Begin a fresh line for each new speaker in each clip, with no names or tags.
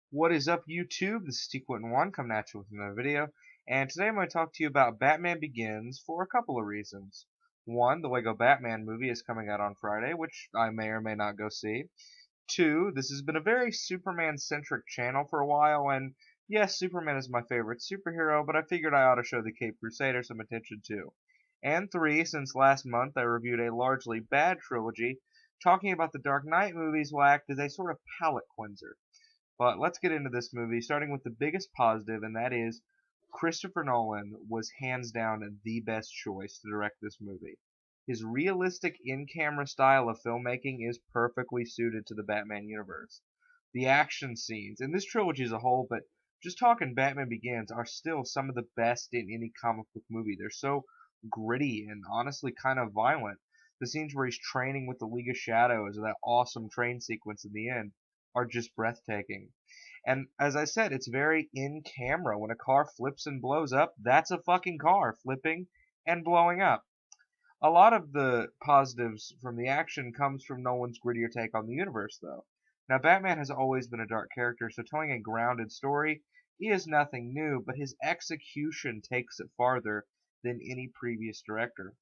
What is up, YouTube? This is T-Quentin1 coming at you with another video, and today I'm going to talk to you about Batman Begins for a couple of reasons. One, the Lego Batman movie is coming out on Friday, which I may or may not go see. Two, this has been a very Superman-centric channel for a while, and yes, Superman is my favorite superhero, but I figured I ought to show the Caped Crusader some attention too. And three, since last month I reviewed a largely bad trilogy, talking about the Dark Knight movies will act as a sort of palate cleanser. But let's get into this movie, starting with the biggest positive, and that is Christopher Nolan was hands down the best choice to direct this movie. His realistic in-camera style of filmmaking is perfectly suited to the Batman universe. The action scenes, in this trilogy as a whole, but just talking Batman Begins, are still some of the best in any comic book movie. They're so gritty and honestly kind of violent. The scenes where he's training with the League of Shadows, or that awesome train sequence in the end, are just breathtaking. And as I said, it's very in camera. When a car flips and blows up, that's a fucking car flipping and blowing up. A lot of the positives from the action comes from Nolan's grittier take on the universe, though. Now, Batman has always been a dark character, so telling a grounded story is nothing new, but his execution takes it farther than any previous director.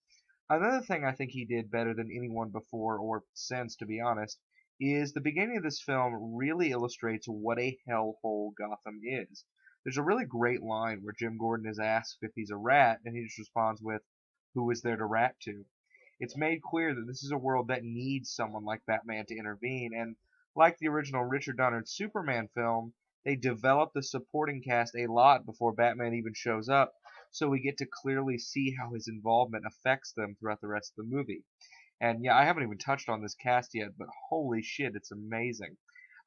Another thing I think he did better than anyone before or since, to be honest, is the beginning of this film really illustrates what a hellhole Gotham is. There's a really great line where Jim Gordon is asked if he's a rat, and he just responds with, "Who is there to rat to?" It's made clear that this is a world that needs someone like Batman to intervene, and like the original Richard Donner Superman film, they develop the supporting cast a lot before Batman even shows up, so we get to clearly see how his involvement affects them throughout the rest of the movie. And yeah, I haven't even touched on this cast yet, but holy shit, it's amazing.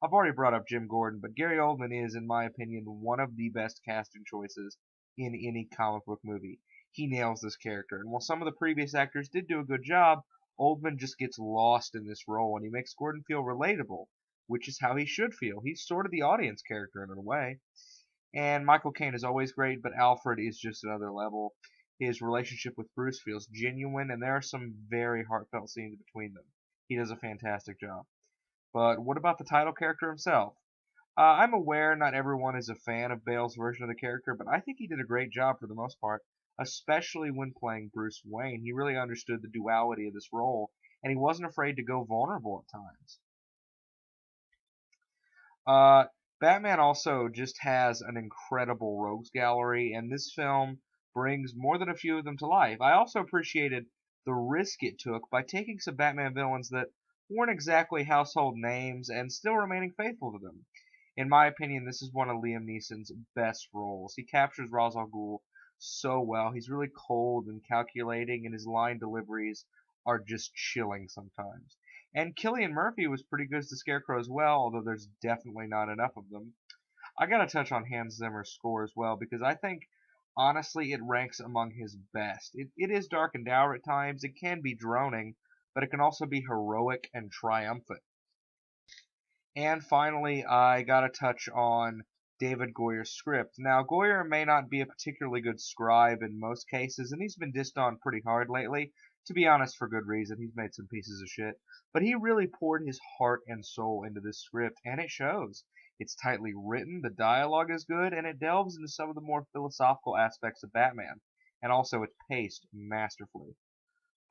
I've already brought up Jim Gordon, but Gary Oldman is, in my opinion, one of the best casting choices in any comic book movie. He nails this character, and while some of the previous actors did do a good job, Oldman just gets lost in this role, and he makes Gordon feel relatable, which is how he should feel. He's sort of the audience character in a way. And Michael Caine is always great, but Alfred is just another level. His relationship with Bruce feels genuine, and there are some very heartfelt scenes between them. He does a fantastic job. But what about the title character himself? I'm aware not everyone is a fan of Bale's version of the character, but I think he did a great job for the most part, especially when playing Bruce Wayne. He really understood the duality of this role, and he wasn't afraid to go vulnerable at times. Uh, Batman also just has an incredible rogues gallery, and this film brings more than a few of them to life. I also appreciated the risk it took by taking some Batman villains that weren't exactly household names and still remaining faithful to them. In my opinion, this is one of Liam Neeson's best roles. He captures Ra's al Ghul so well. He's really cold and calculating, and his line deliveries are just chilling sometimes. And Cillian Murphy was pretty good as the Scarecrow as well, although there's definitely not enough of them. I gotta touch on Hans Zimmer's score as well, because I think, honestly, it ranks among his best. It is dark and dour at times, it can be droning, but it can also be heroic and triumphant. And finally, I gotta touch on David Goyer's script. Now, Goyer may not be a particularly good scribe in most cases, and he's been dissed on pretty hard lately. To be honest, for good reason. He's made some pieces of shit. But he really poured his heart and soul into this script, and it shows. It's tightly written, the dialogue is good, and it delves into some of the more philosophical aspects of Batman. And also, it's paced masterfully.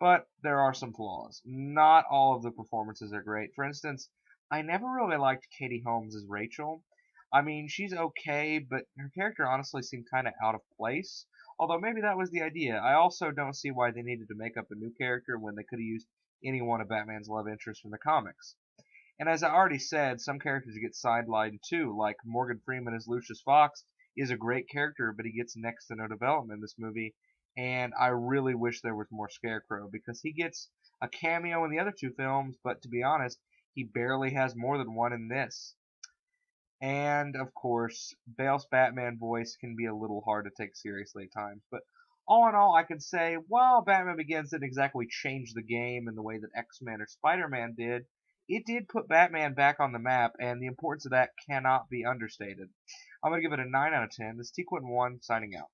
But there are some flaws. Not all of the performances are great. For instance, I never really liked Katie Holmes as Rachel. I mean, she's okay, but her character honestly seemed kind of out of place. Although maybe that was the idea. I also don't see why they needed to make up a new character when they could have used any one of Batman's love interests from the comics. And as I already said, some characters get sidelined too, like Morgan Freeman as Lucius Fox is a great character, but he gets next to no development in this movie. And I really wish there was more Scarecrow, because he gets a cameo in the other two films, but to be honest, he barely has more than one in this. And of course, Bale's Batman voice can be a little hard to take seriously at times. But all in all, I can say, while Batman Begins didn't exactly change the game in the way that X-Men or Spider-Man did, it did put Batman back on the map, and the importance of that cannot be understated. I'm going to give it a 9 out of 10. This is T-Quentin1 signing out.